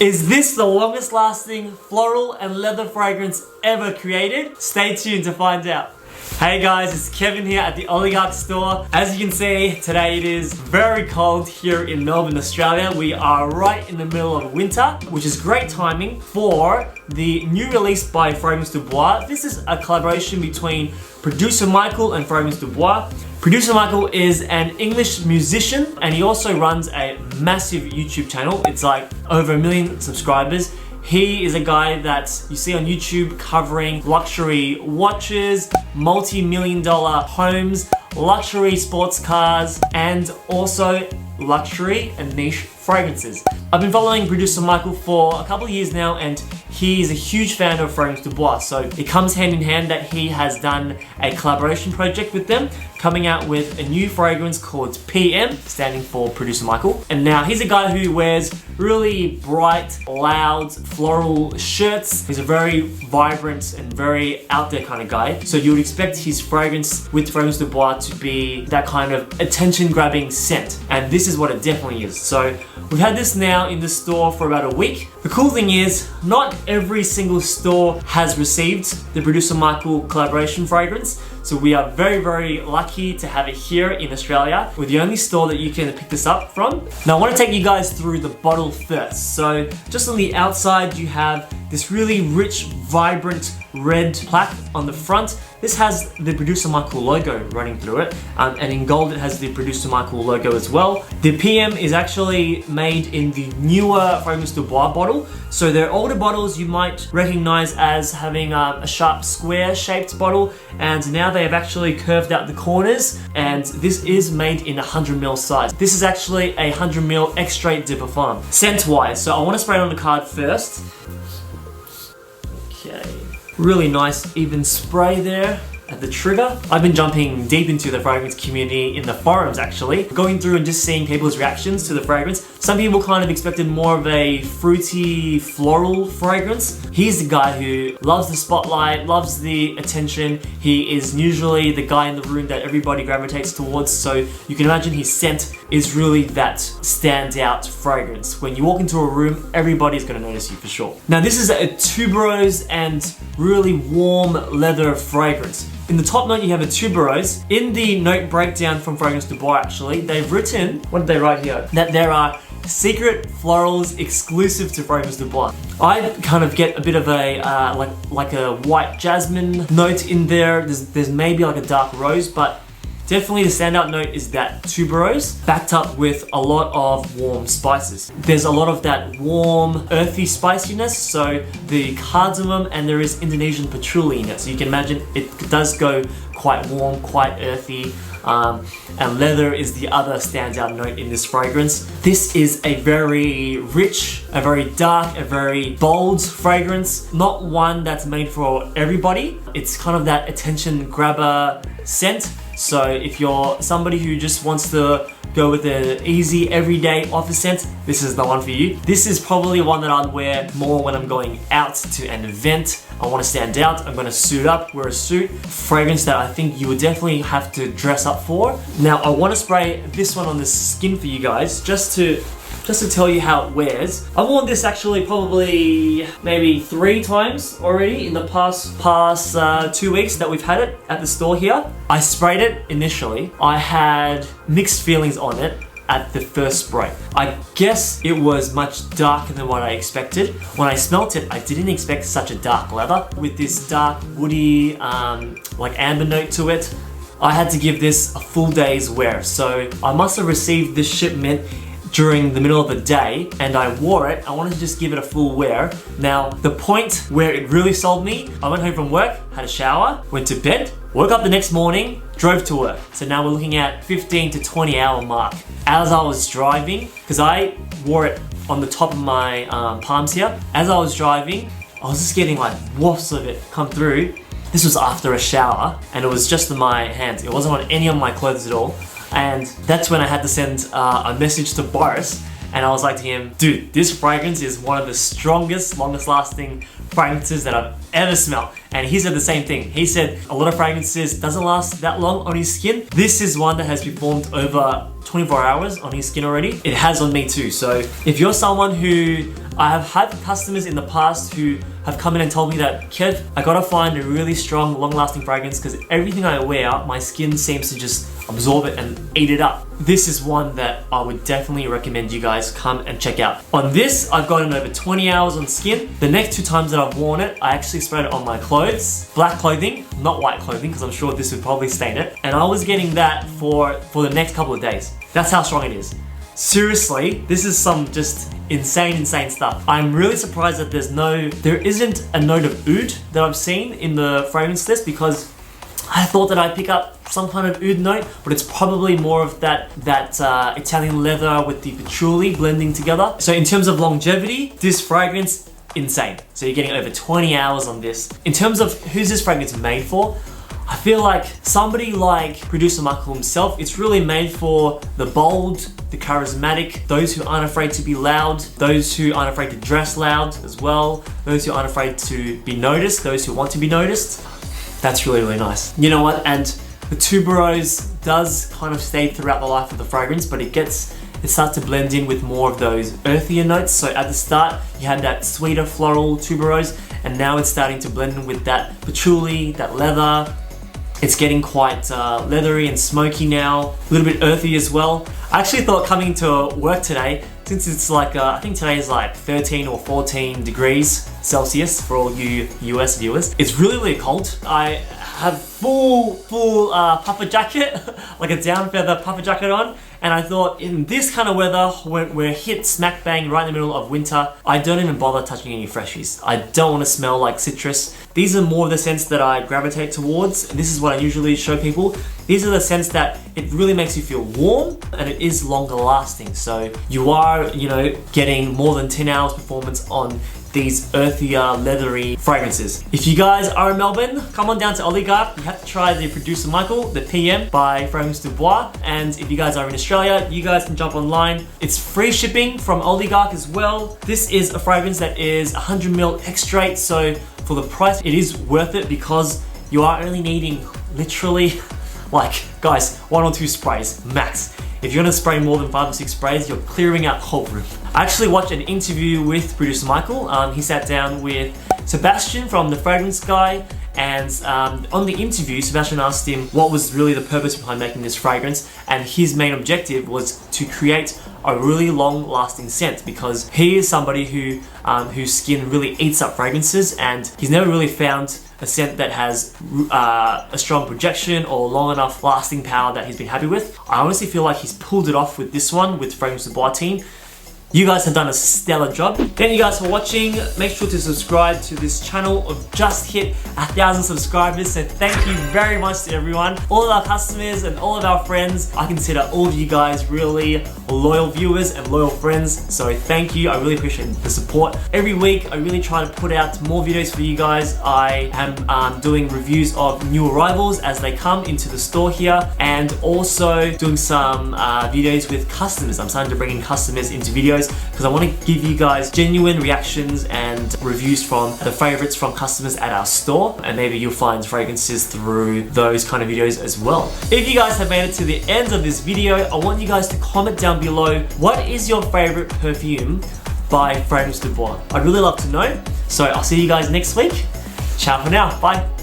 Is this the longest lasting floral and leather fragrance ever created? Stay tuned to find out. Hey guys, it's Kevin here at the Oligarch store. As you can see, today it is very cold here in Melbourne, Australia. We are right in the middle of winter, which is great timing for the new release by Fragrance Du Bois. This is a collaboration between producer Michael and Fragrance Du Bois. Producer Michael is an English musician and he also runs a massive YouTube channel. It's like over 1 million subscribers. He is a guy that you see on YouTube covering luxury watches, multi-million-dollar homes, luxury sports cars, and also luxury and niche fragrances. I've been following producer Michael for a couple of years now and he is a huge fan of Fragrance Du Bois, so it comes hand in hand that he has done a collaboration project with them, coming out with a new fragrance called PM, standing for producer Michael. And now he's a guy who wears really bright, loud, floral shirts. He's a very vibrant and very out there kind of guy. So you would expect his fragrance with Fragrance Du Bois to be that kind of attention-grabbing scent. And this is what it definitely is. So we've had this now in the store for about a week. The cool thing is, not every single store has received the producer Michael collaboration fragrance. So we are very, very lucky to have it here in Australia. We're the only store that you can pick this up from. Now I want to take you guys through the bottle first. So just on the outside, you have this really rich, vibrant red plaque on the front. This has the producer Michael logo running through it. And in gold, it has the producer Michael logo as well. The PM is actually made in the newer Fragrance Du Bois bottle. So their older bottles you might recognize as having a sharp square shaped bottle. And now they have actually curved out the corners. And this is made in 100ml size. This is actually a 100ml extrait de parfum. Scent wise, so I want to spray it on the card first. Okay. Really nice even spray there at the trigger. I've been jumping deep into the fragrance community in the forums actually, going through and just seeing people's reactions to the fragrance. Some people kind of expected more of a fruity floral fragrance. He's the guy who loves the spotlight, loves the attention. He is usually the guy in the room that everybody gravitates towards, so you can imagine his scent is really that standout fragrance. When you walk into a room, everybody's gonna notice you for sure. Now this is a tuberose and really warm leather fragrance. In the top note you have a tuberose. In the note breakdown from Fragrance Du Bois actually, they've written, what did they write here? That there are secret florals exclusive to Fragrance Du Bois. I kind of get a bit of a, like a white jasmine note in there. There's maybe like a dark rose, but definitely the standout note is that tuberose, backed up with a lot of warm spices. There's a lot of that warm, earthy spiciness, so the cardamom, and there is Indonesian patchouli in it. So you can imagine it does go quite warm, quite earthy. And leather is the other standout note in this fragrance. This is a very rich, a very dark, a very bold fragrance. Not one that's made for everybody. It's kind of that attention grabber scent. So if you're somebody who just wants to go with an easy everyday office scent, this is the one for you. This is probably one that I'd wear more when I'm going out to an event. I want to stand out, I'm going to suit up, wear a suit. Fragrance that I think you would definitely have to dress up for. Now I want to spray this one on the skin for you guys, just to tell you how it wears. I've worn this actually probably maybe 3 times already in the past 2 weeks that we've had it at the store here. I sprayed it initially. I had mixed feelings on it at the first spray. I guess it was much darker than what I expected. When I smelt it, I didn't expect such a dark leather with this dark woody like amber note to it. I had to give this a full day's wear. So I must have received this shipment during the middle of the day and I wore it. I wanted to just give it a full wear. Now, the point where it really sold me, I went home from work, had a shower, went to bed, woke up the next morning, drove to work. So now we're looking at 15 to 20 hour mark. As I was driving, because I wore it on the top of my palms here, as I was driving, I was just getting like wafts of it come through. This was after a shower and it was just in my hands. It wasn't on any of my clothes at all. And that's when I had to send a message to Boris and I was like to him, dude, this fragrance is one of the strongest, longest lasting fragrances that I've ever smelled. And he said the same thing. He said a lot of fragrances doesn't last that long on his skin. This is one that has performed over 24 hours on his skin already. It has on me too. So if you're someone who, I have had customers in the past who have come in and told me that, Kev, I gotta find a really strong, long-lasting fragrance because everything I wear, my skin seems to just absorb it and eat it up. This is one that I would definitely recommend you guys come and check out. On this, I've gotten over 20 hours on skin. The next 2 times that I've worn it, I actually sprayed it on my clothes. Black clothing, not white clothing, because I'm sure this would probably stain it. And I was getting that for the next couple of days. That's how strong it is. Seriously, this is some just insane stuff. I'm really surprised that there isn't a note of oud that I've seen in the fragrance list, because I thought that I'd pick up some kind of oud note, but it's probably more of that Italian leather with the patchouli blending together. So in terms of longevity, this fragrance, insane. So you're getting over 20 hours on this. In terms of who's this fragrance made for, I feel like somebody like Producer Michael himself, it's really made for the bold, the charismatic, those who aren't afraid to be loud, those who aren't afraid to dress loud as well, those who aren't afraid to be noticed, those who want to be noticed. That's really nice. You know what? And the tuberose does kind of stay throughout the life of the fragrance, but it starts to blend in with more of those earthier notes. So at the start, you had that sweeter floral tuberose, and now it's starting to blend in with that patchouli, that leather. It's getting quite leathery and smoky now, a little bit earthy as well. I actually thought coming to work today, since it's like, I think today is like 13 or 14 degrees Celsius for all you US viewers. It's really cold. I have full puffer jacket, like a down feather puffer jacket on. And I thought, in this kind of weather, when we're hit smack bang right in the middle of winter, I don't even bother touching any freshies. I don't want to smell like citrus. These are more of the scents that I gravitate towards, and this is what I usually show people. These are the scents that it really makes you feel warm, and it is longer lasting. So you are, getting more than 10 hours performance on these earthier, leathery fragrances. If you guys are in Melbourne, come on down to Oligarch. You have to try the Producer Michael, the PM by Fragrance Du Bois. And if you guys are in Australia, you guys can jump online. It's free shipping from Oligarch as well. This is a fragrance that is 100ml extrait, so for the price, it is worth it because you are only needing literally, like, guys, 1 or 2 sprays, max. If you're gonna spray more than 5 or 6 sprays, you're clearing out whole room. I actually watched an interview with Producer Michael. He sat down with Sebastian from The Fragrance Guy, and on the interview, Sebastian asked him what was really the purpose behind making this fragrance, and his main objective was to create a really long-lasting scent, because he is somebody whose skin really eats up fragrances, and he's never really found a scent that has a strong projection or long enough lasting power that he's been happy with. I honestly feel like he's pulled it off with this one, with Fragrance Du Bois team. You guys have done a stellar job. Thank you guys for watching. Make sure to subscribe to this channel. I've just hit 1,000 subscribers, so thank you very much to everyone. All of our customers and all of our friends. I consider all of you guys really loyal viewers and loyal friends, so thank you. I really appreciate the support. Every week, I really try to put out more videos for you guys. I am doing reviews of new arrivals as they come into the store here, and also doing some videos with customers. I'm starting to bring in customers into videos because I want to give you guys genuine reactions and reviews from the favorites from customers at our store, and maybe you'll find fragrances through those kind of videos as well. If you guys have made it to the end of this video, I want you guys to comment down below, what is your favorite perfume by Fragrance Du Bois? I'd really love to know. So I'll see you guys next week. Ciao for now. Bye.